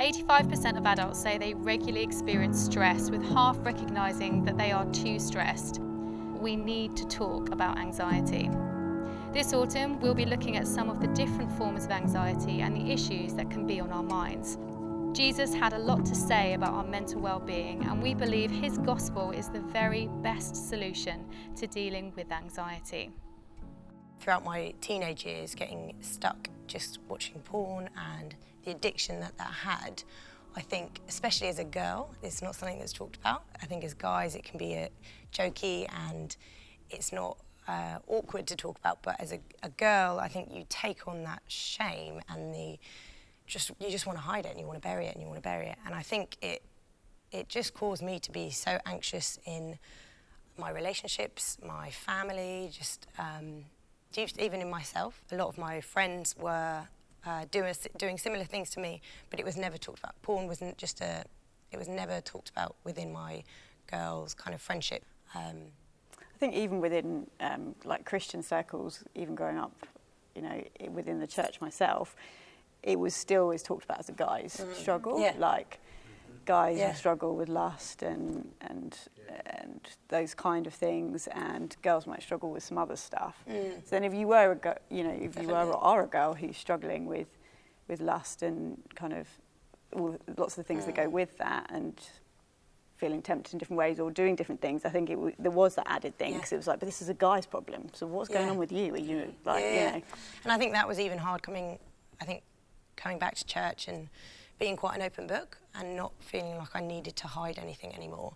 85% of adults say they regularly experience stress, with half recognising that they are too stressed. We need to talk about anxiety. This autumn, we'll be looking at some of the different forms of anxiety and the issues that can be on our minds. Jesus had a lot to say about our mental well-being, and we believe his gospel is the very best solution to dealing with anxiety. Throughout my teenage years, getting stuck just watching porn and the addiction that had, I think, especially as a girl, it's not something that's talked about. I think as guys it can be jokey and it's not awkward to talk about, but as a girl, I think you take on that shame and you just want to hide it and you want to bury it and you want to bury it. And I think it just caused me to be so anxious in my relationships, my family, just even in myself. A lot of my friends were doing similar things to me, but it was never talked about. Porn wasn't it was never talked about within my girls' kind of friendship. I think even within like Christian circles, even growing up, within the church myself, it was still always talked about as a guy's struggle. Yeah. Like guys who struggle with lust and those kind of things, and girls might struggle with some other stuff. So then if you were are a girl who's struggling with lust and kind of lots of the things that go with that, and feeling tempted in different ways or doing different things, I think there was that added thing, because it was like, but this is a guy's problem, so what's going on with you? Are you like, And I think that was even hard coming back to church and being quite an open book and not feeling like I needed to hide anything anymore,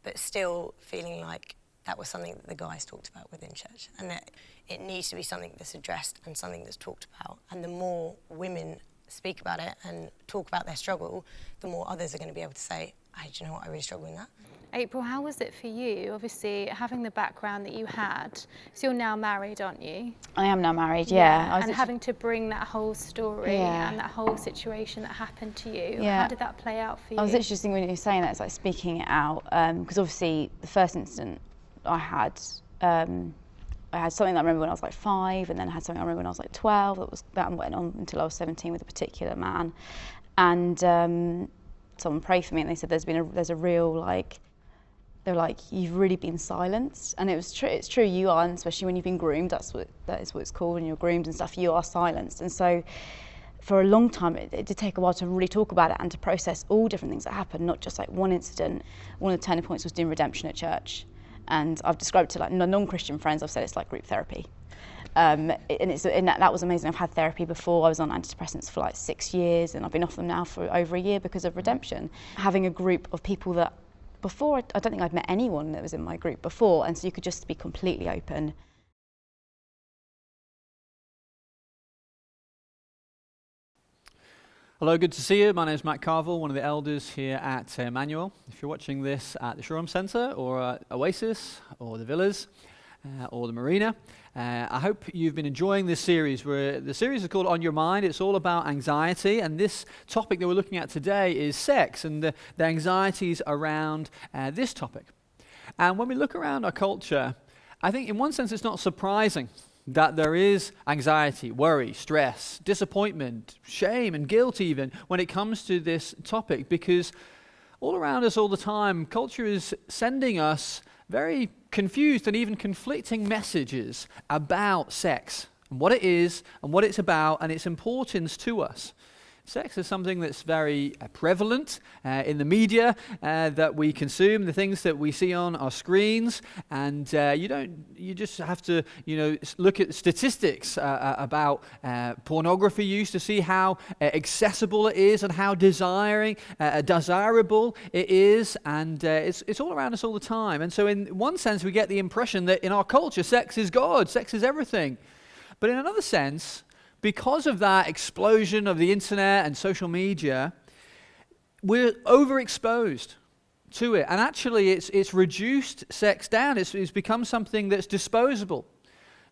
but still feeling like that was something that the guys talked about within church, and that it needs to be something that's addressed and something that's talked about. And the more women speak about it and talk about their struggle, the more others are going to be able to say, hey, do you know what, I really struggle with that. April, how was it for you, obviously having the background that you had? So you're now married, aren't you? I am now married, yeah. And having to bring that whole story and that whole situation that happened to you, how did that play out for you? I was literally thinking when you were saying that, it's like speaking it out, because obviously the first incident I had something that I remember when I was like 5, and then I had something I remember when I was like 12. That went on until I was 17 with a particular man, and someone prayed for me, and they said there's a real they were like, you've really been silenced. And it was true. It's true, you are, and especially when you've been groomed. That is what it's called, when you're groomed and stuff. You are silenced. And so, for a long time, it did take a while to really talk about it and to process all different things that happened, not just like one incident. One of the turning points was doing redemption at church, and I've described it to like non-Christian friends. I've said it's like group therapy. And that was amazing. I've had therapy before. I was on antidepressants for like 6 years, and I've been off them now for over a year because of redemption. Having a group of people that before, I don't think I'd met anyone that was in my group before, and so you could just be completely open. Hello, good to see you. My name is Matt Carvel, one of the elders here at Emmanuel. If you're watching this at the Shoreham Centre or at Oasis or the Villas or the Marina, I hope you've been enjoying this series. The series is called On Your Mind. It's all about anxiety, and this topic that we're looking at today is sex and the anxieties around this topic. And when we look around our culture, I think in one sense it's not surprising that there is anxiety, worry, stress, disappointment, shame and guilt even when it comes to this topic, because all around us all the time, culture is sending us very confused and even conflicting messages about sex and what it is and what it's about and its importance to us. Sex is something that's very prevalent in the media that we consume, the things that we see on our screens, and you just have to look at statistics about pornography use to see how accessible it is and how desirable it is, and it's all around us all the time. And so in one sense we get the impression that in our culture sex is God, sex is everything. But in another sense, because of that explosion of the internet and social media, we're overexposed to it. And actually, it's reduced sex down. It's become something that's disposable.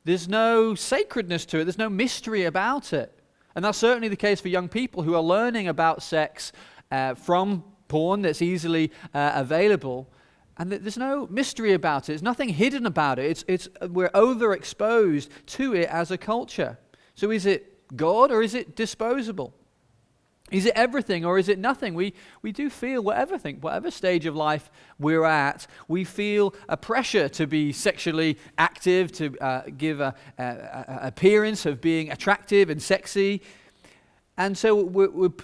There's no sacredness to it. There's no mystery about it. And that's certainly the case for young people who are learning about sex from porn that's easily available. And there's no mystery about it. There's nothing hidden about it. We're overexposed to it as a culture. So is it God or is it disposable? Is it everything or is it nothing? We do feel whatever stage of life we're at, we feel a pressure to be sexually active, to give a appearance of being attractive and sexy. And so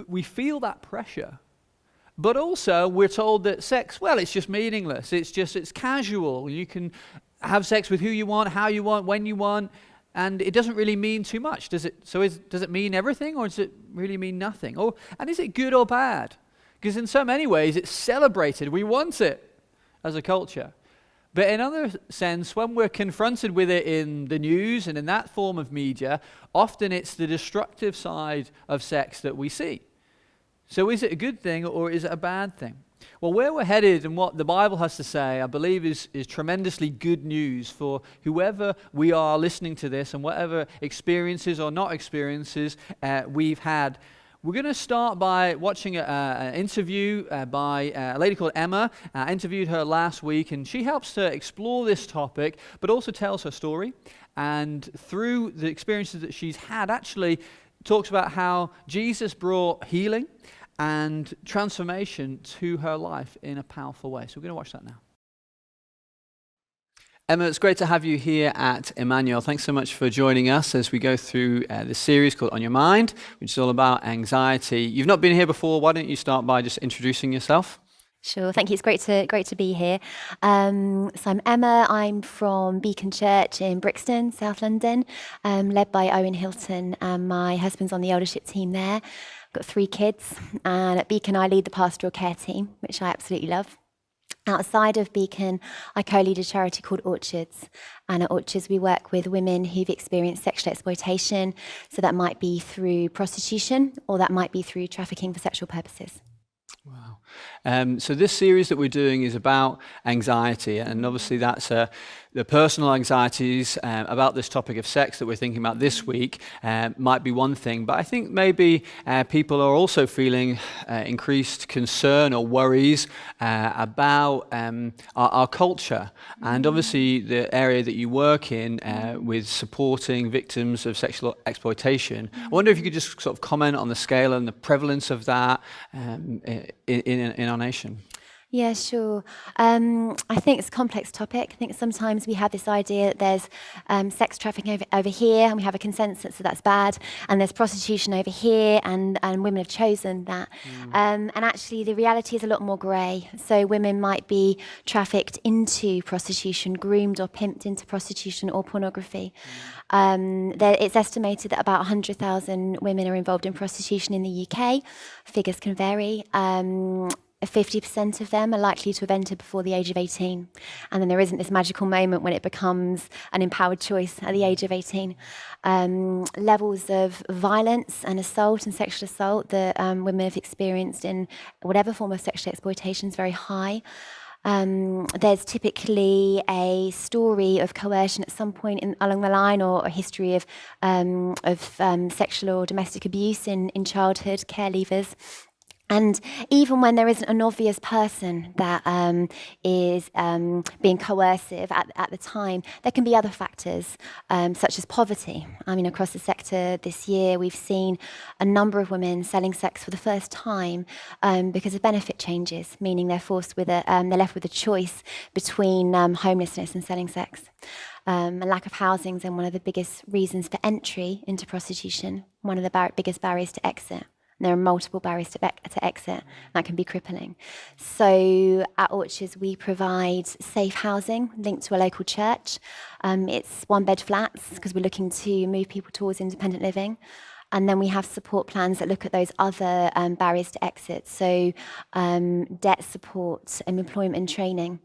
we feel that pressure. But also we're told that sex, well, it's just meaningless. It's casual. You can have sex with who you want, how you want, when you want. And it doesn't really mean too much, does it? So does it mean everything, or does it really mean nothing? And is it good or bad? Because in so many ways, it's celebrated. We want it as a culture. But in other sense, when we're confronted with it in the news and in that form of media, often it's the destructive side of sex that we see. So is it a good thing or is it a bad thing? Well, where we're headed and what the Bible has to say, I believe is tremendously good news for whoever we are listening to this and whatever experiences or not experiences we've had. We're going to start by watching an interview by a lady called Emma. I interviewed her last week, and she helps to explore this topic, but also tells her story. And through the experiences that she's had, actually talks about how Jesus brought healing and transformation to her life in a powerful way. So we're going to watch that now. Emma, it's great to have you here at Emmanuel. Thanks so much for joining us as we go through this series called On Your Mind, which is all about anxiety. You've not been here before. Why don't you start by just introducing yourself? Sure, thank you. It's great to be here. So I'm Emma. I'm from Beacon Church in Brixton, South London, led by Owen Hilton. My husband's on the eldership team there. I've got 3 kids, and at Beacon I lead the pastoral care team, which I absolutely love. Outside of Beacon, I co-lead a charity called Orchards. And at Orchards, we work with women who've experienced sexual exploitation. So that might be through prostitution, or that might be through trafficking for sexual purposes. Wow. So this series that we're doing is about anxiety, and obviously that's the personal anxieties about this topic of sex that we're thinking about this week might be one thing, but I think maybe people are also feeling increased concern or worries about our culture, and obviously the area that you work in with supporting victims of sexual exploitation. I wonder if you could just sort of comment on the scale and the prevalence of that in our nation. Yeah, sure. I think it's a complex topic. I think sometimes we have this idea that there's sex trafficking over here, and we have a consensus that that's bad, and there's prostitution over here, and women have chosen that. And actually, the reality is a lot more grey. So women might be trafficked into prostitution, groomed or pimped into prostitution or pornography. It's estimated that about 100,000 women are involved in prostitution in the UK. Figures can vary. 50% of them are likely to have entered before the age of 18. And then there isn't this magical moment when it becomes an empowered choice at the age of 18. Levels of violence and assault and sexual assault that women have experienced in whatever form of sexual exploitation is very high. There's typically a story of coercion at some point along the line, or a history of sexual or domestic abuse in childhood, care leavers. And even when there isn't an obvious person that is being coercive at the time, there can be other factors, such as poverty. I mean, across the sector this year, we've seen a number of women selling sex for the first time because of benefit changes, meaning they're left with a choice between homelessness and selling sex. A lack of housing is one of the biggest reasons for entry into prostitution, one of the biggest barriers to exit. There are multiple barriers to exit. That can be crippling. So at Orchards, we provide safe housing linked to a local church. It's 1-bed flats because we're looking to move people towards independent living. And then we have support plans that look at those other barriers to exit, so debt support and employment and training.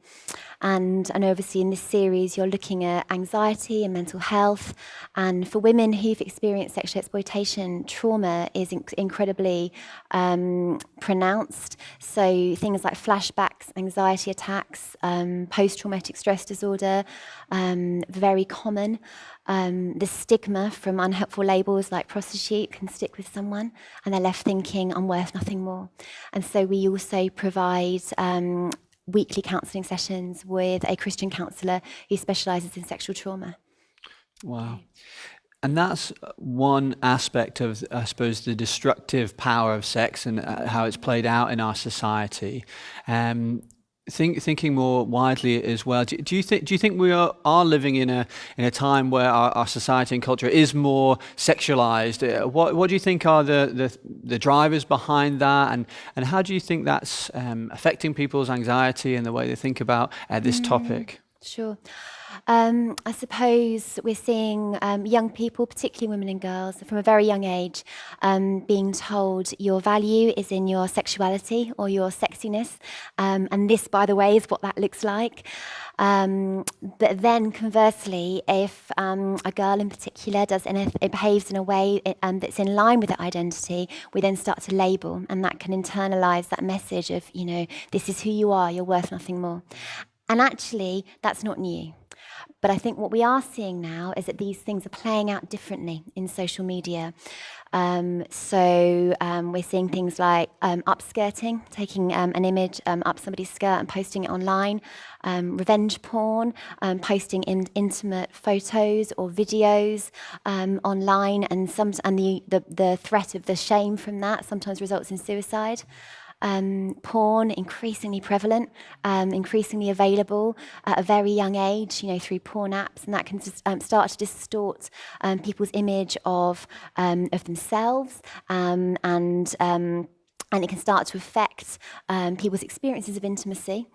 And obviously in this series, you're looking at anxiety and mental health. And for women who've experienced sexual exploitation, trauma is incredibly pronounced. So things like flashbacks, anxiety attacks, post-traumatic stress disorder, very common. The stigma from unhelpful labels like prostitute can stick with someone, and they're left thinking, I'm worth nothing more. And so we also provide weekly counselling sessions with a Christian counsellor who specialises in sexual trauma. Wow. And that's one aspect of, I suppose, the destructive power of sex and how it's played out in our society. Thinking more widely as well, do you think we are living in a time where our society and culture is more sexualized? What do you think are the drivers behind that, and how do you think that's affecting people's anxiety and the way they think about this topic? Sure. I suppose we're seeing young people, particularly women and girls, from a very young age, being told your value is in your sexuality or your sexiness. And this, by the way, is what that looks like. But then conversely, if a girl in particular it behaves in a way that's in line with that identity, we then start to label, and that can internalize that message of, this is who you are, you're worth nothing more. And actually, that's not new. But I think what we are seeing now is that these things are playing out differently in social media. So we're seeing things like upskirting, taking an image up somebody's skirt and posting it online, revenge porn, posting intimate photos or videos online, and the threat of the shame from that sometimes results in suicide. Porn, increasingly prevalent, increasingly available at a very young age, through porn apps, and that can start to distort people's image of themselves, and it can start to affect people's experiences of intimacy.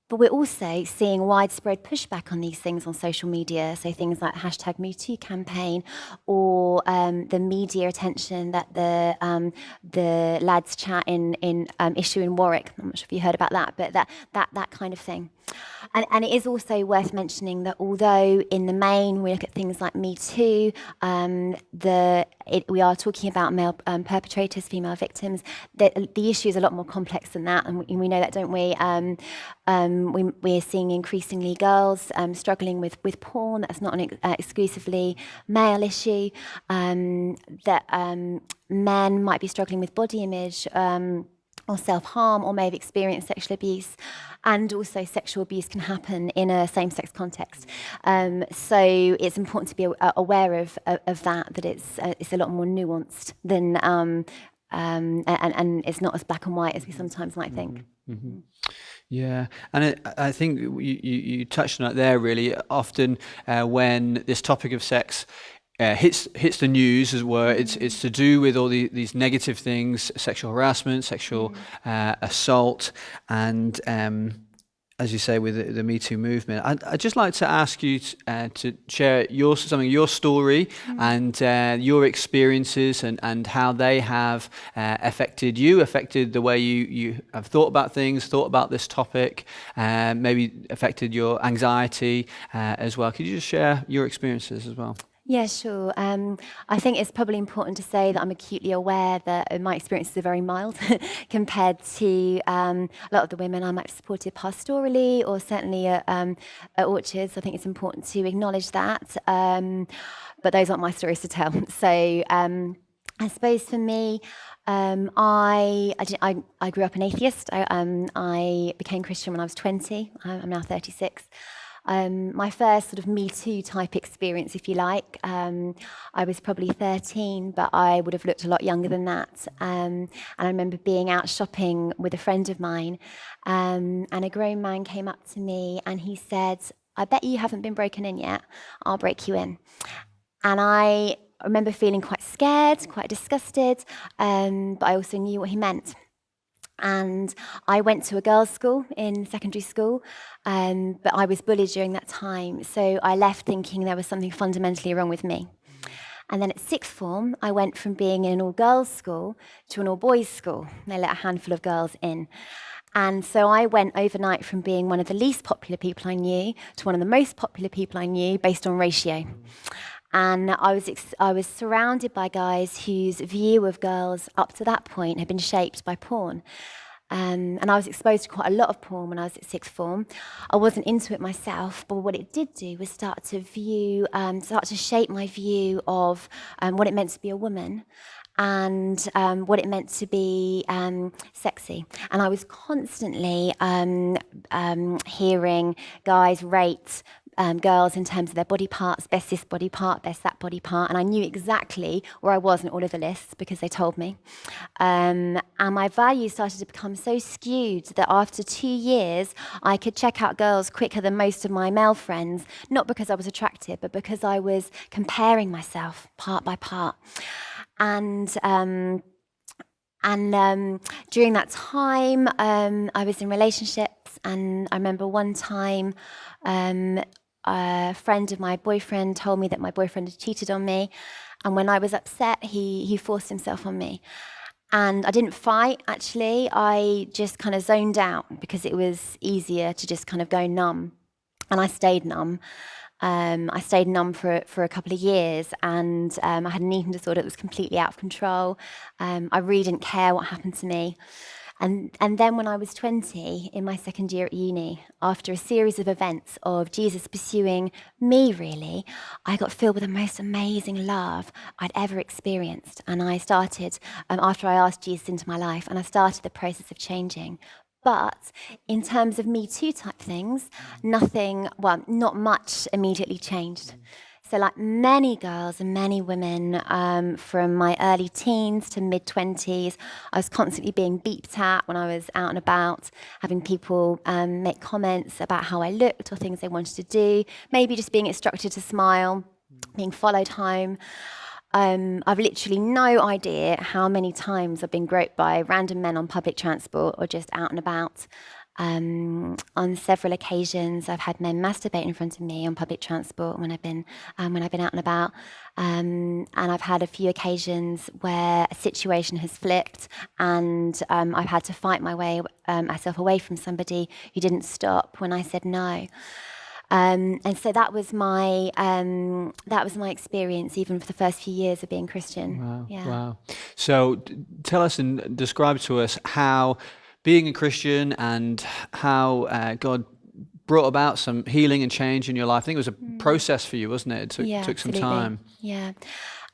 But we're also seeing widespread pushback on these things on social media, so things like #MeToo campaign, or the media attention that the lads chat in issue in Warwick. I'm not sure if you heard about that, but that kind of thing. And it is also worth mentioning that although in the main we look at things like Me Too, we are talking about male perpetrators, female victims, the issue is a lot more complex than that, and we know that, don't we? We're seeing increasingly girls struggling with porn. That's not an exclusively male issue. That men might be struggling with body image, or self-harm, or may have experienced sexual abuse, and also sexual abuse can happen in a same-sex context. So it's important to be aware of that it's a lot more nuanced than and it's not as black and white as we sometimes might think. Mm-hmm. Yeah, and I think you touched on it there really. Often when this topic of sex hits the news, as it were, it's to do with all these negative things: sexual harassment, sexual assault, and as you say, with the Me Too movement. I'd just like to ask you to share something of your story and your experiences and how they have affected the way you have thought about things, thought about this topic, maybe affected your anxiety as well. Could you just share your experiences as well? Yeah, sure. I think it's probably important to say that I'm acutely aware that my experiences are very mild compared to a lot of the women I might have supported pastorally, or certainly at Orchards. I think it's important to acknowledge that. But those aren't my stories to tell. So I suppose for me, I grew up an atheist. I became Christian when I was 20. I'm now 36. My first sort of Me Too type experience, if you like, I was probably 13, but I would have looked a lot younger than that. And I remember being out shopping with a friend of mine, and a grown man came up to me and he said, "I bet you haven't been broken in yet. I'll break you in." And I remember feeling quite scared, quite disgusted, but I also knew what he meant. And I went to a girls' school in secondary school, but I was bullied during that time. So I left thinking there was something fundamentally wrong with me. And then at sixth form, I went from being in an all-girls school to an all-boys school. They let a handful of girls in. And so I went overnight from being one of the least popular people I knew to one of the most popular people I knew based on ratio. And I was surrounded by guys whose view of girls up to that point had been shaped by porn. And I was exposed to quite a lot of porn when I was at sixth form. I wasn't into it myself, but what it did do was start to shape my view of what it meant to be a woman, and what it meant to be sexy. And I was constantly hearing guys rate girls in terms of their body parts, best this body part, best that body part, and I knew exactly where I was in all of the lists because they told me. And my values started to become so skewed that after 2 years, I could check out girls quicker than most of my male friends, not because I was attractive, but because I was comparing myself part by part. And during that time, I was in relationships, and I remember one time a friend of my boyfriend told me that my boyfriend had cheated on me, and when I was upset, he forced himself on me. And I didn't fight, actually. I just kind of zoned out because it was easier to just kind of go numb. And I stayed numb. I stayed numb for a couple of years, and I had an eating disorder that was completely out of control. I really didn't care what happened to me. And then when I was 20, in my second year at uni, after a series of events of Jesus pursuing me, really, I got filled with the most amazing love I'd ever experienced. And I started, after I asked Jesus into my life, and I started the process of changing. But in terms of Me Too type things, not much immediately changed. So like many girls and many women from my early teens to mid-20s, I was constantly being beeped at when I was out and about, having people make comments about how I looked or things they wanted to do, maybe just being instructed to smile, being followed home. I've literally no idea how many times I've been groped by random men on public transport or just out and about. On several occasions, I've had men masturbate in front of me on public transport when I've been out and about. And I've had a few occasions where a situation has flipped, and I've had to fight my way myself away from somebody who didn't stop when I said no. And so that was my experience, even for the first few years of being Christian. Wow. Yeah. Wow. So tell us and describe to us how being a Christian and how God brought about some healing and change in your life. I think it was a process for you, wasn't it? It took some time. Yeah.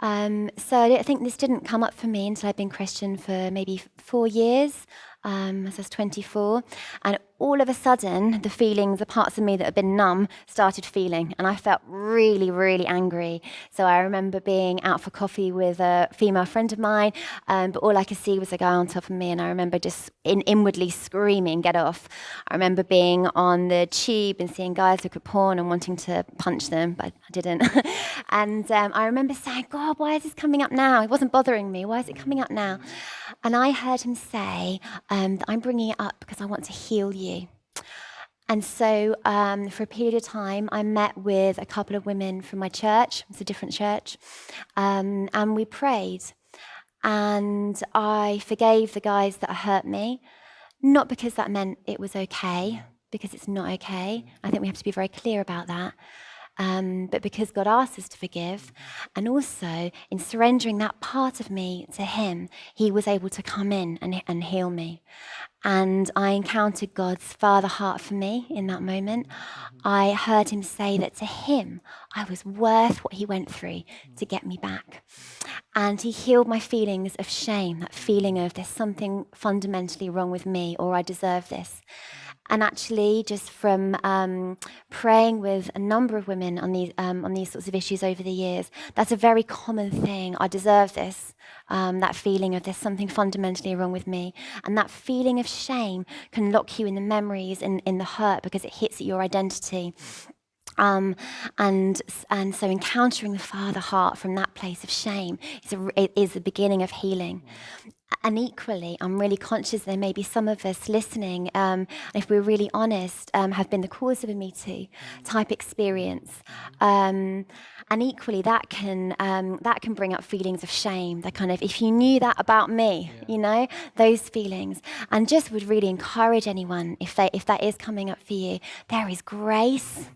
So I think this didn't come up for me until I'd been Christian for maybe 4 years, as I was 24. And all of a sudden, the parts of me that had been numb, started feeling. And I felt really, really angry. So I remember being out for coffee with a female friend of mine, but all I could see was a guy on top of me. And I remember just inwardly screaming, "Get off." I remember being on the tube and seeing guys look at porn and wanting to punch them, but I didn't. And I remember saying, "God, why is this coming up now? It wasn't bothering me. Why is it coming up now?" And I heard him say that I'm bringing it up because I want to heal you. And so for a period of time, I met with a couple of women from my church. It's a different church. And we prayed. And I forgave the guys that hurt me, not because that meant it was okay, because it's not okay. I think we have to be very clear about that. But because God asked us to forgive, and also in surrendering that part of me to him, he was able to come in and heal me. And I encountered God's Father heart for me in that moment. I heard him say that to him, I was worth what he went through to get me back. And he healed my feelings of shame, that feeling of there's something fundamentally wrong with me, or I deserve this. And actually, just from praying with a number of women on these sorts of issues over the years, that's a very common thing. I deserve this. That feeling of there's something fundamentally wrong with me. And that feeling of shame can lock you in the memories and in the hurt because it hits at your identity. And so encountering the Father heart from that place of shame is the beginning of healing. And equally, I'm really conscious there may be some of us listening, if we're really honest, have been the cause of a Me Too type experience. And equally, that can bring up feelings of shame. That kind of, if you knew that about me, those feelings. And just would really encourage anyone, if that is coming up for you, there is grace.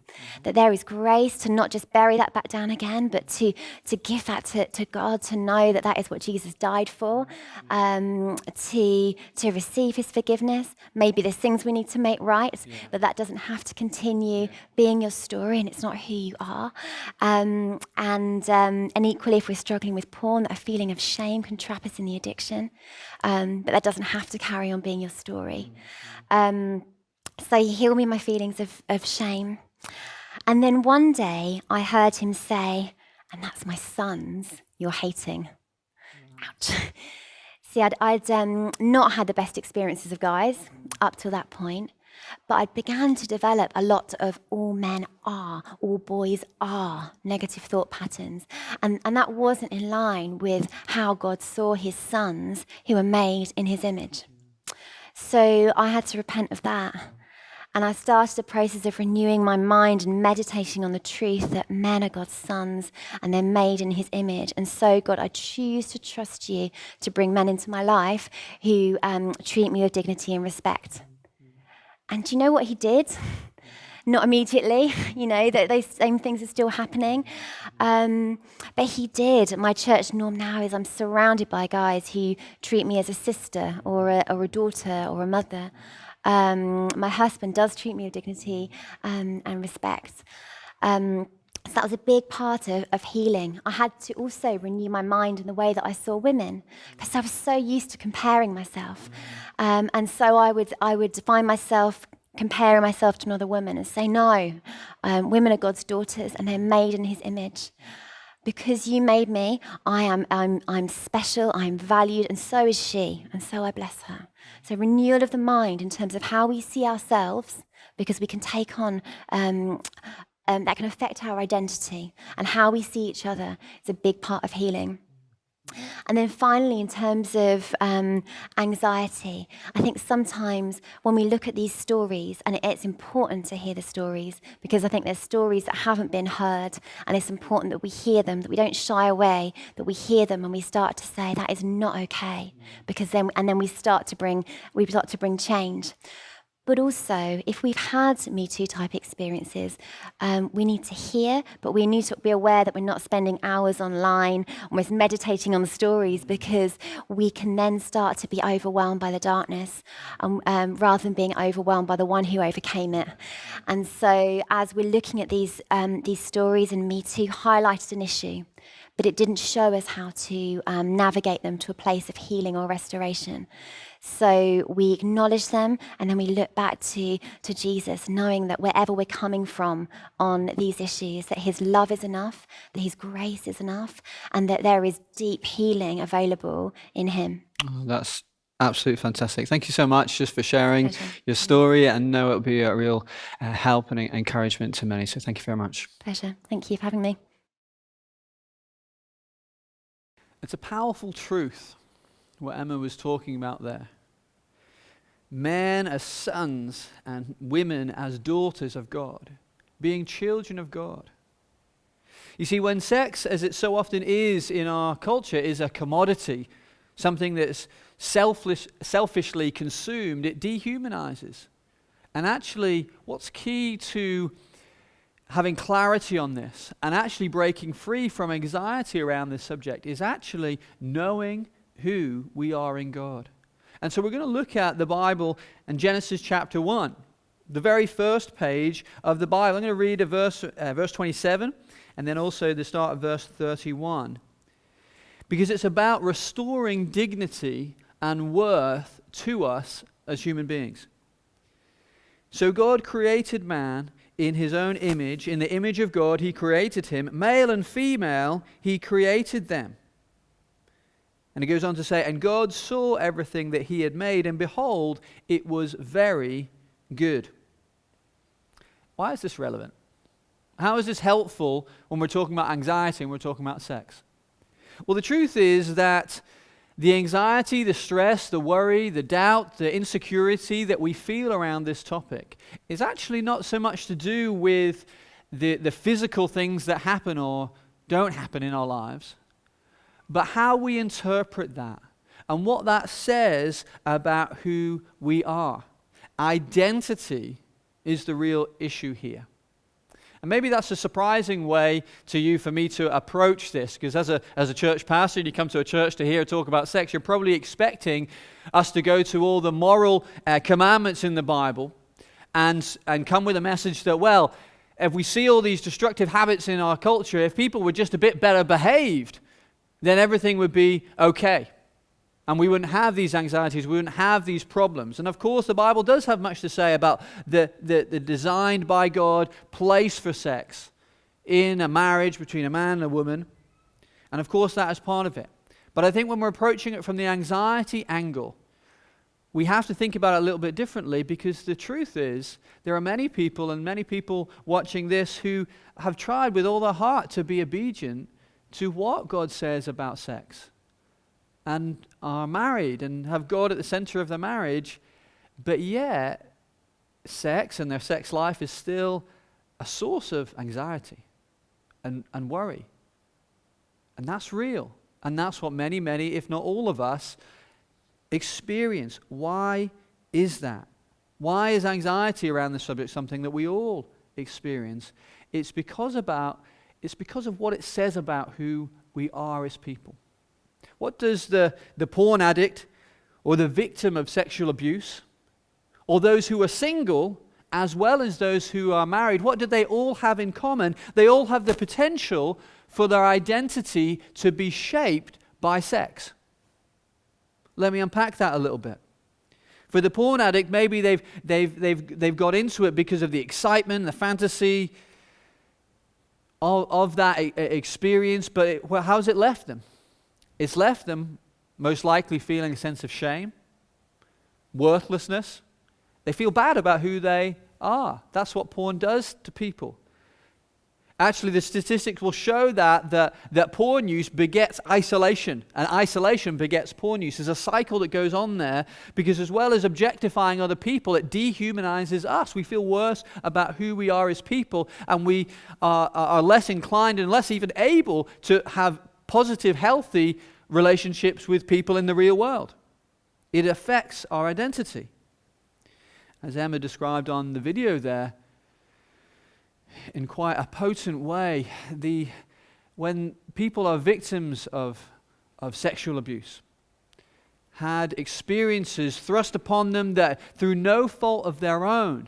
That there is grace to not just bury that back down again, but to give that to God, to know that is what Jesus died for, to receive his forgiveness. Maybe there's things we need to make right, but that doesn't have to continue being your story, and it's not who you are. And equally, if we're struggling with porn, that feeling of shame can trap us in the addiction, but that doesn't have to carry on being your story. So he healed me my feelings of shame. And then one day I heard him say, "And that's my sons you're hating." Ouch. See, I'd not had the best experiences of guys up till that point, but I began to develop a lot of all men are, all boys are negative thought patterns. And that wasn't in line with how God saw his sons who were made in his image. So I had to repent of that. And I started a process of renewing my mind and meditating on the truth that men are God's sons and they're made in his image. And so, God, I choose to trust you to bring men into my life who treat me with dignity and respect. And do you know what he did? Not immediately, those same things are still happening. But he did. My church norm now is I'm surrounded by guys who treat me as a sister or a daughter or a mother. My husband does treat me with dignity and respect. So that was a big part of healing. I had to also renew my mind in the way that I saw women, because I was so used to comparing myself. And so I would find myself comparing myself to another woman and say, no, women are God's daughters and they're made in his image. Because you made me, I'm special, I'm valued, and so is she, and so I bless her. So renewal of the mind in terms of how we see ourselves, because we can take on, that can affect our identity, and how we see each other is a big part of healing. And then finally, in terms of anxiety, I think sometimes when we look at these stories, and it's important to hear the stories, because I think there's stories that haven't been heard, and it's important that we hear them, that we don't shy away, that we hear them and we start to say that is not okay, because then we start to bring change. But also, if we've had Me Too type experiences, we need to hear, but we need to be aware that we're not spending hours online, almost meditating on the stories, because we can then start to be overwhelmed by the darkness, rather than being overwhelmed by the one who overcame it. And so, as we're looking at these stories, and Me Too highlighted an issue, but it didn't show us how to navigate them to a place of healing or restoration. So we acknowledge them, and then we look back to Jesus, knowing that wherever we're coming from on these issues, that his love is enough, that his grace is enough, and that there is deep healing available in him. Oh, that's absolutely fantastic. Thank you so much just for sharing your story, and know it'll be a real help and encouragement to many. So thank you very much. Pleasure. Thank you for having me. It's a powerful truth what Emma was talking about there. Men as sons and women as daughters of God, being children of God. You see, when sex, as it so often is in our culture, is a commodity, something that's selfishly consumed, it dehumanizes. And actually, what's key to having clarity on this and actually breaking free from anxiety around this subject is actually knowing who we are in God. And so we're going to look at the Bible in Genesis chapter 1, the very first page of the Bible. I'm going to read verse 27 and then also the start of verse 31, because it's about restoring dignity and worth to us as human beings. So God created man in his own image. In the image of God he created him. Male and female he created them. And it goes on to say, and God saw everything that he had made, and behold, it was very good. Why is this relevant? How is this helpful when we're talking about anxiety and we're talking about sex? Well, the truth is that the anxiety, the stress, the worry, the doubt, the insecurity that we feel around this topic is actually not so much to do with the physical things that happen or don't happen in our lives, but how we interpret that and what that says about who we are. Identity is the real issue here. And maybe that's a surprising way to you for me to approach this, because as a church pastor, and you come to a church to hear talk about sex, you're probably expecting us to go to all the moral commandments in the Bible and come with a message that, well, if we see all these destructive habits in our culture, if people were just a bit better behaved, then everything would be okay. And we wouldn't have these anxieties, we wouldn't have these problems. And of course, the Bible does have much to say about the designed by God place for sex in a marriage between a man and a woman. And of course, that is part of it. But I think when we're approaching it from the anxiety angle, we have to think about it a little bit differently, because the truth is there are many people watching this who have tried with all their heart to be obedient to what God says about sex and are married and have God at the center of their marriage, but yet sex and their sex life is still a source of anxiety and worry. And that's real. And that's what many, if not all of us, experience. Why is that? Why is anxiety around this subject something that we all experience? It's because of what it says about who we are as people. What does the porn addict or the victim of sexual abuse or those who are single as well as those who are married, what do they all have in common? They all have the potential for their identity to be shaped by sex. Let me unpack that a little bit. For the porn addict, maybe they've got into it because of the excitement, the fantasy of that experience, but how's it left them? It's left them most likely feeling a sense of shame, worthlessness. They feel bad about who they are. That's what porn does to people. Actually, the statistics will show that porn use begets isolation, and isolation begets porn use. There's a cycle that goes on there, because as well as objectifying other people, it dehumanizes us. We feel worse about who we are as people, and we are less inclined and less even able to have positive, healthy relationships with people in the real world. It affects our identity. As Emma described on the video there, in quite a potent way, when people are victims of sexual abuse, had experiences thrust upon them that through no fault of their own,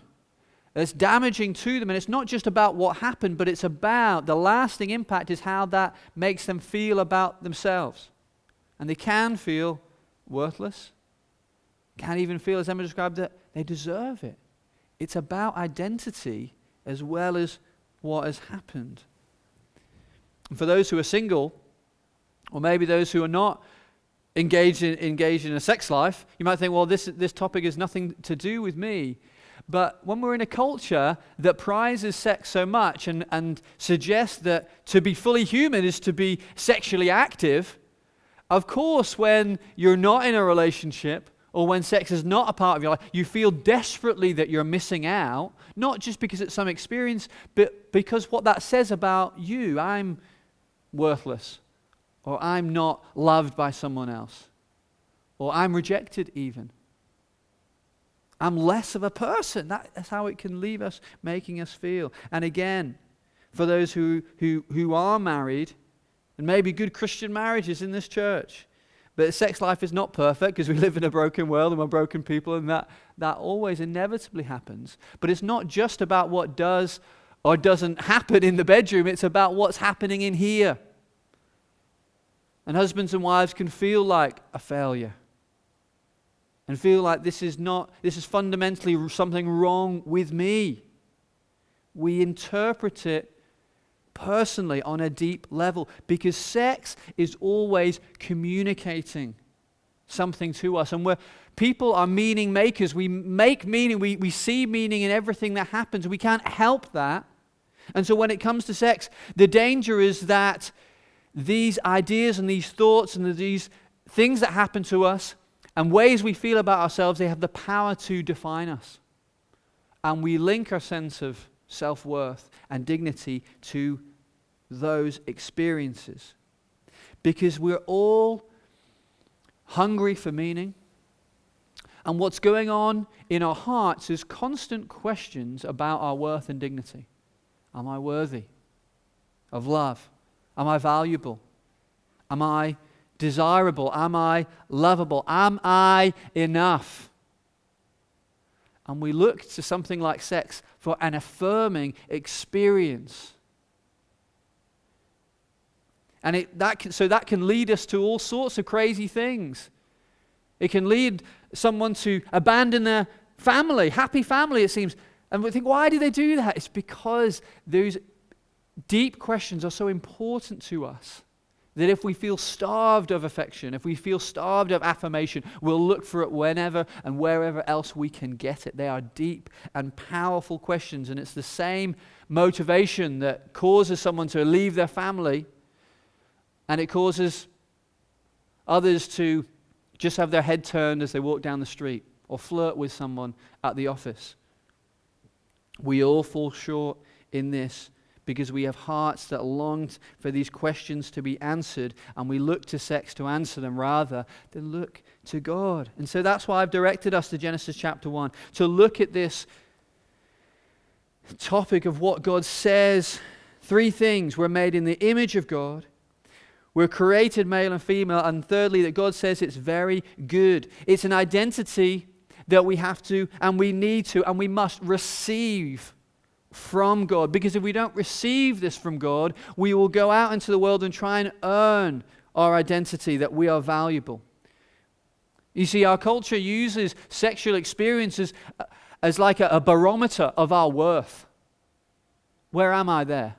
it's damaging to them. And it's not just about what happened, but it's about the lasting impact is how that makes them feel about themselves. And they can feel worthless, can even feel, as Emma described, that they deserve it. It's about identity as well as what has happened. And for those who are single, or maybe those who are not engaged in a sex life, you might think, well, this topic has nothing to do with me. But when we're in a culture that prizes sex so much and suggests that to be fully human is to be sexually active, of course, when you're not in a relationship, or when sex is not a part of your life, you feel desperately that you're missing out, not just because it's some experience, but because what that says about you. I'm worthless, or I'm not loved by someone else, or I'm rejected even. I'm less of a person. That's how it can leave us, making us feel. And again, for those who are married, and maybe good Christian marriages in this church, but sex life is not perfect because we live in a broken world and we're broken people, and that always inevitably happens. But it's not just about what does or doesn't happen in the bedroom, it's about what's happening in here. And husbands and wives can feel like a failure and feel like this is fundamentally something wrong with me. We interpret it personally on a deep level, because sex is always communicating something to us, and people are meaning makers. We make meaning, we see meaning in everything that happens. We can't help that. And so when it comes to sex, the danger is that these ideas and these thoughts and these things that happen to us and ways we feel about ourselves, they have the power to define us, and we link our sense of self-worth and dignity to those experiences, because we're all hungry for meaning, and what's going on in our hearts is constant questions about our worth and dignity. Am I worthy of love? Am I valuable? Am I desirable? Am I lovable? Am I enough? And we look to something like sex for an affirming experience. And that can lead us to all sorts of crazy things. It can lead someone to abandon their family, happy family, it seems. And we think, why do they do that? It's because those deep questions are so important to us that if we feel starved of affection, if we feel starved of affirmation, we'll look for it whenever and wherever else we can get it. They are deep and powerful questions, and it's the same motivation that causes someone to leave their family, and it causes others to just have their head turned as they walk down the street or flirt with someone at the office. We all fall short in this because we have hearts that long for these questions to be answered, and we look to sex to answer them rather than look to God. And so that's why I've directed us to Genesis chapter 1, to look at this topic of what God says. 3 things: we're made in the image of God, we're created male and female, and thirdly, that God says it's very good. It's an identity that we have to, and we need to, and we must receive from God. Because if we don't receive this from God, we will go out into the world and try and earn our identity that we are valuable. You see, our culture uses sexual experiences as like a barometer of our worth. Where am I there?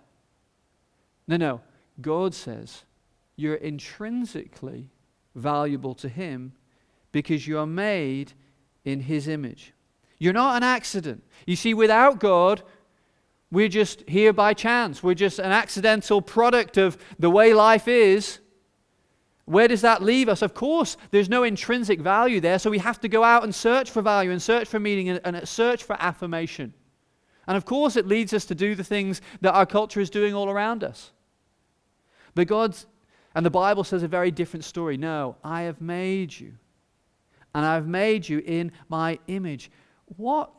No. God says you're intrinsically valuable to Him because you are made in His image. You're not an accident. You see, without God, we're just here by chance. We're just an accidental product of the way life is. Where does that leave us? Of course, there's no intrinsic value there, so we have to go out and search for value and search for meaning and search for affirmation. And of course, it leads us to do the things that our culture is doing all around us. But and the Bible says a very different story. No, I have made you, and I've made you in my image. What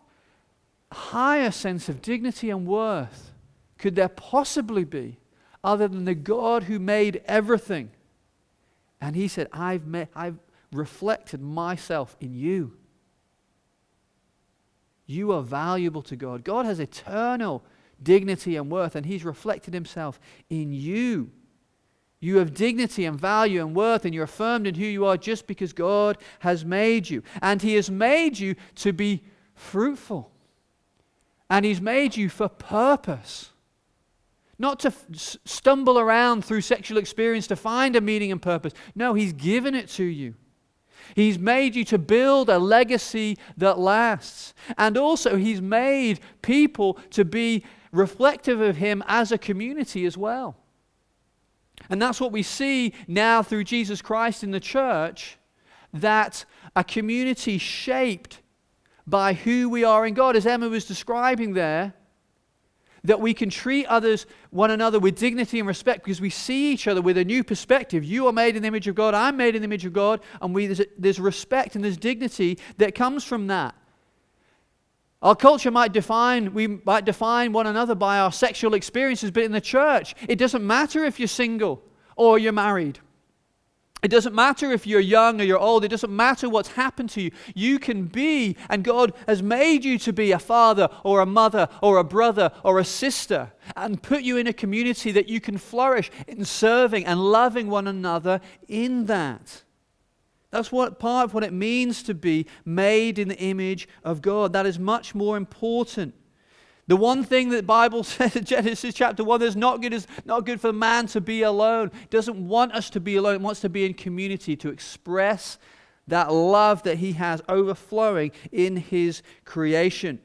higher sense of dignity and worth could there possibly be other than the God who made everything? And He said, I've reflected myself in you. You are valuable to God. God has eternal dignity and worth, and He's reflected Himself in you. You have dignity and value and worth, and you're affirmed in who you are just because God has made you. And He has made you to be fruitful. And He's made you for purpose. Not to stumble around through sexual experience to find a meaning and purpose. No, He's given it to you. He's made you to build a legacy that lasts. And also He's made people to be reflective of Him as a community as well. And that's what we see now through Jesus Christ in the church, that a community shaped by who we are in God, as Emma was describing there, that we can treat one another with dignity and respect because we see each other with a new perspective. You are made in the image of God, I'm made in the image of God, and there's respect and there's dignity that comes from that. Our culture might define one another by our sexual experiences, but in the church, it doesn't matter if you're single or you're married. It doesn't matter if you're young or you're old. It doesn't matter what's happened to you. You can be, and God has made you to be a father or a mother or a brother or a sister and put you in a community that you can flourish in serving and loving one another in that. That's part of what it means to be made in the image of God. That is much more important. The one thing that the Bible says in Genesis chapter 1 is not good for man to be alone. It doesn't want us to be alone. It wants to be in community to express that love that He has overflowing in His creation.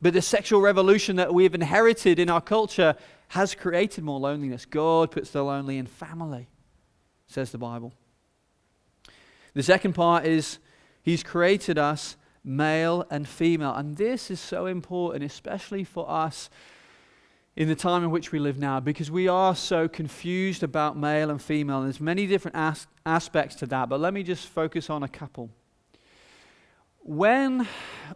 But the sexual revolution that we've inherited in our culture has created more loneliness. God puts the lonely in family, says the Bible. The second part is He's created us male and female. And this is so important, especially for us in the time in which we live now, because we are so confused about male and female. And there's many different aspects to that, but let me just focus on a couple. When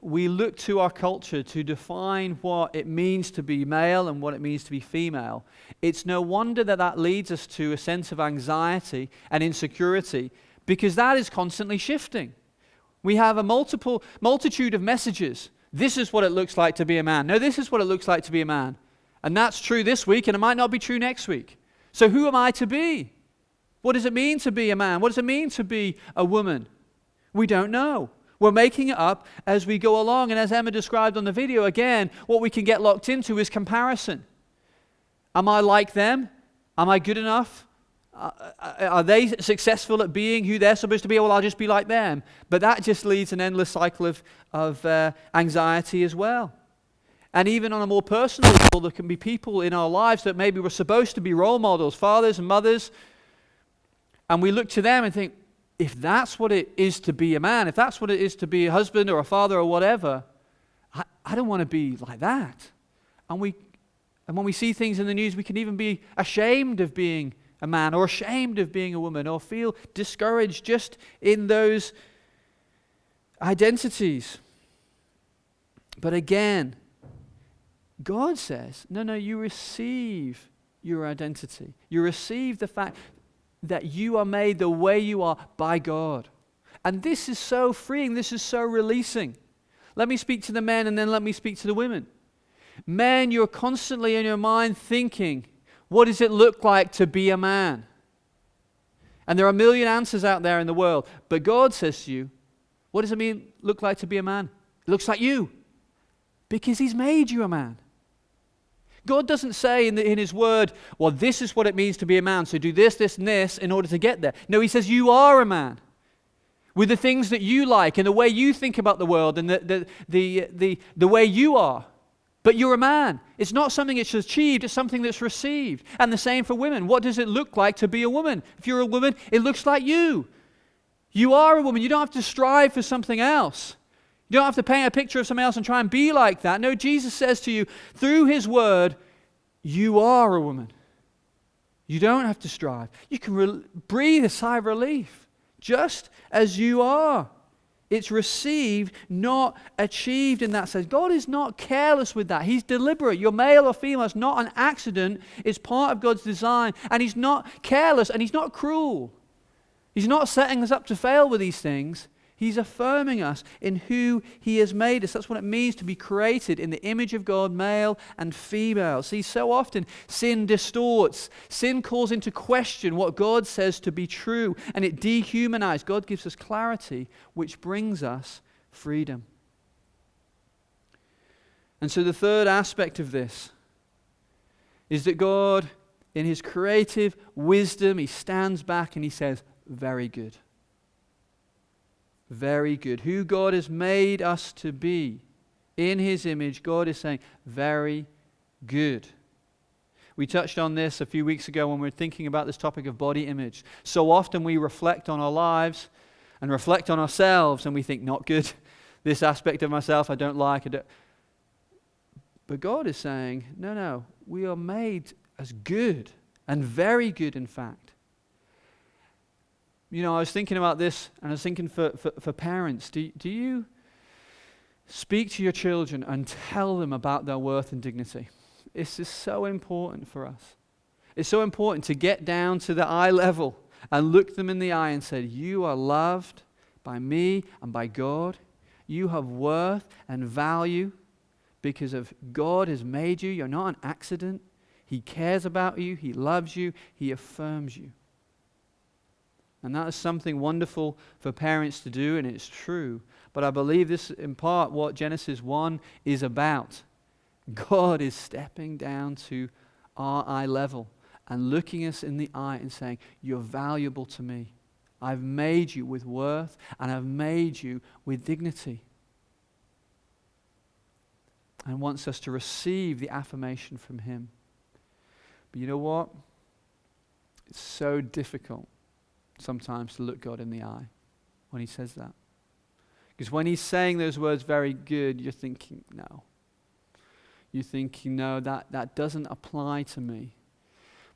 we look to our culture to define what it means to be male and what it means to be female, it's no wonder that leads us to a sense of anxiety and insecurity, because that is constantly shifting. We have a multitude of messages. This is what it looks like to be a man. No, this is what it looks like to be a man. And that's true this week, and it might not be true next week. So who am I to be? What does it mean to be a man? What does it mean to be a woman? We don't know. We're making it up as we go along. And as Emma described on the video, again, what we can get locked into is comparison. Am I like them? Am I good enough? Are they successful at being who they're supposed to be? Well, I'll just be like them. But that just leads an endless cycle of anxiety as well. And even on a more personal level, there can be people in our lives that maybe we're supposed to be role models, fathers and mothers, and we look to them and think, if that's what it is to be a man, if that's what it is to be a husband or a father or whatever, I don't want to be like that. And when we see things in the news, we can even be ashamed of being a man or ashamed of being a woman or feel discouraged just in those identities. But again, God says, no, you receive your identity. You receive the fact that you are made the way you are by God. And this is so freeing. This is so releasing. Let me speak to the men and then let me speak to the women. Men, you're constantly in your mind thinking, what does it look like to be a man? And there are a million answers out there in the world. But God says to you, what does it look like to be a man? It looks like you. Because He's made you a man. God doesn't say in His word, well, this is what it means to be a man, so do this, this, and this in order to get there. No, He says you are a man with the things that you like and the way you think about the world and the way you are. But you're a man. It's not something that's achieved, it's something that's received. And the same for women. What does it look like to be a woman? If you're a woman, it looks like you. You are a woman. You don't have to strive for something else. You don't have to paint a picture of something else and try and be like that. No, Jesus says to you, through His word, you are a woman. You don't have to strive. You can breathe a sigh of relief, just as you are. It's received, not achieved in that sense. God is not careless with that. He's deliberate. You're male or female. It's not an accident. It's part of God's design. And He's not careless and He's not cruel. He's not setting us up to fail with these things. He's affirming us in who He has made us. That's what it means to be created in the image of God, male and female. See, so often sin distorts. Sin calls into question what God says to be true, and it dehumanizes. God gives us clarity, which brings us freedom. And so the third aspect of this is that God, in His creative wisdom, He stands back and He says, very good. Very good. Who God has made us to be in His image, God is saying, very good. We touched on this a few weeks ago when we were thinking about this topic of body image. So often we reflect on our lives and reflect on ourselves and we think, not good. This aspect of myself I don't like. But God is saying, no, we are made as good and very good, in fact. You know, I was thinking about this, and I was thinking for parents, do you speak to your children and tell them about their worth and dignity? This is so important for us. It's so important to get down to the eye level and look them in the eye and say, you are loved by me and by God. You have worth and value because of God has made you. You're not an accident. He cares about you. He loves you. He affirms you. And that is something wonderful for parents to do, and it's true. But I believe this is in part what Genesis 1 is about. God is stepping down to our eye level and looking us in the eye and saying, you're valuable to me. I've made you with worth, and I've made you with dignity. And wants us to receive the affirmation from Him. But you know what? It's so difficult sometimes to look God in the eye when He says that. Because when He's saying those words, very good, you're thinking, no. You're thinking, no, that doesn't apply to me.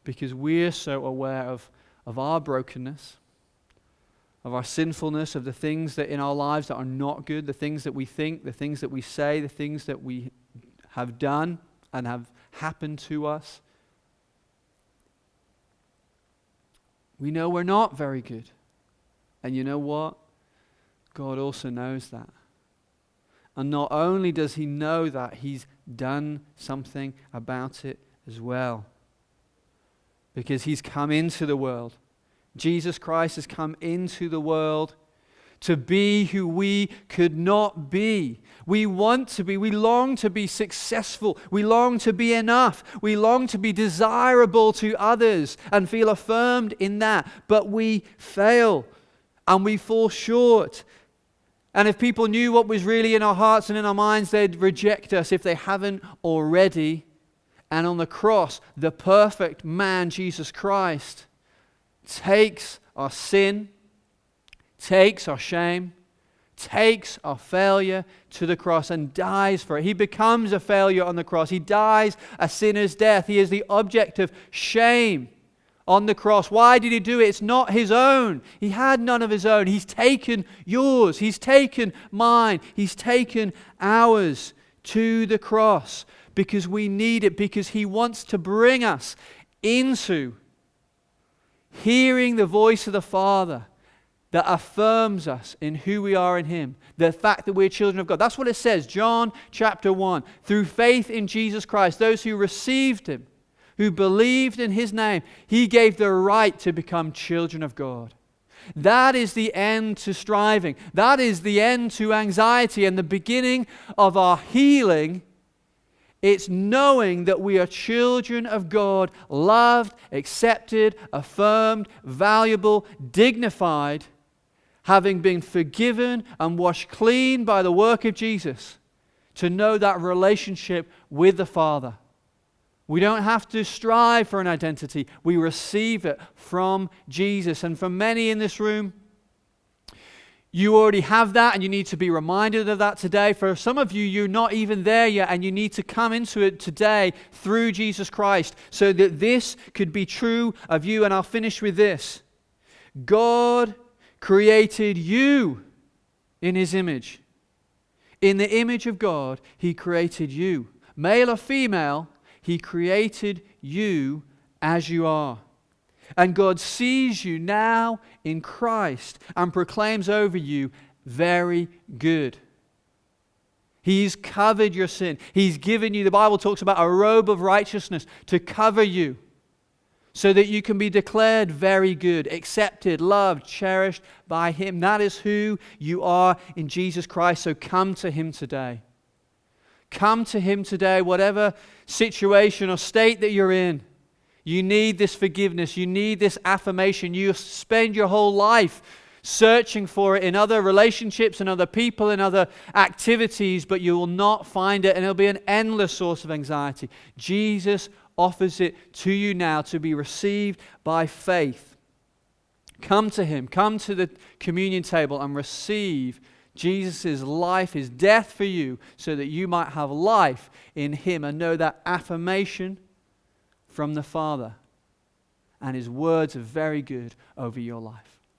Because we're so aware of our brokenness, of our sinfulness, of the things that in our lives that are not good, the things that we think, the things that we say, the things that we have done and have happened to us. We know we're not very good. And you know what? God also knows that. And not only does He know that, He's done something about it as well. Because He's come into the world. Jesus Christ has come into the world to be who we could not be. We want to be, we long to be successful. We long to be enough. We long to be desirable to others and feel affirmed in that. But we fail and we fall short. And if people knew what was really in our hearts and in our minds, they'd reject us if they haven't already. And on the cross, the perfect man, Jesus Christ, takes our sin, takes our shame, takes our failure to the cross and dies for it. He becomes a failure on the cross. He dies a sinner's death. He is the object of shame on the cross. Why did he do it? It's not his own. He had none of his own. He's taken yours. He's taken mine. He's taken ours to the cross because we need it, because he wants to bring us into hearing the voice of the Father that affirms us in who we are in him. The fact that we're children of God. That's what it says. John chapter 1. Through faith in Jesus Christ, those who received him, who believed in his name, he gave the right to become children of God. That is the end to striving. That is the end to anxiety and the beginning of our healing. It's knowing that we are children of God, loved, accepted, affirmed, valuable, dignified, having been forgiven and washed clean by the work of Jesus, to know that relationship with the Father. We don't have to strive for an identity. We receive it from Jesus. And for many in this room, you already have that and you need to be reminded of that today. For some of you, you're not even there yet and you need to come into it today through Jesus Christ so that this could be true of you. And I'll finish with this. God created you in his image. In the image of God, he created you. Male or female, he created you as you are. And God sees you now in Christ and proclaims over you, very good. He's covered your sin. He's given you, the Bible talks about a robe of righteousness to cover you so that you can be declared very good, accepted, loved, cherished by him. That is who you are in Jesus Christ. So come to him today. Come to him today, whatever situation or state that you're in. You need this forgiveness. You need this affirmation. You spend your whole life searching for it in other relationships and other people and other activities, but you will not find it, and it'll be an endless source of anxiety. Jesus offers it to you now to be received by faith. Come to him. Come to the communion table and receive Jesus' life, his death for you, so that you might have life in him and know that affirmation from the Father and his words are very good over your life.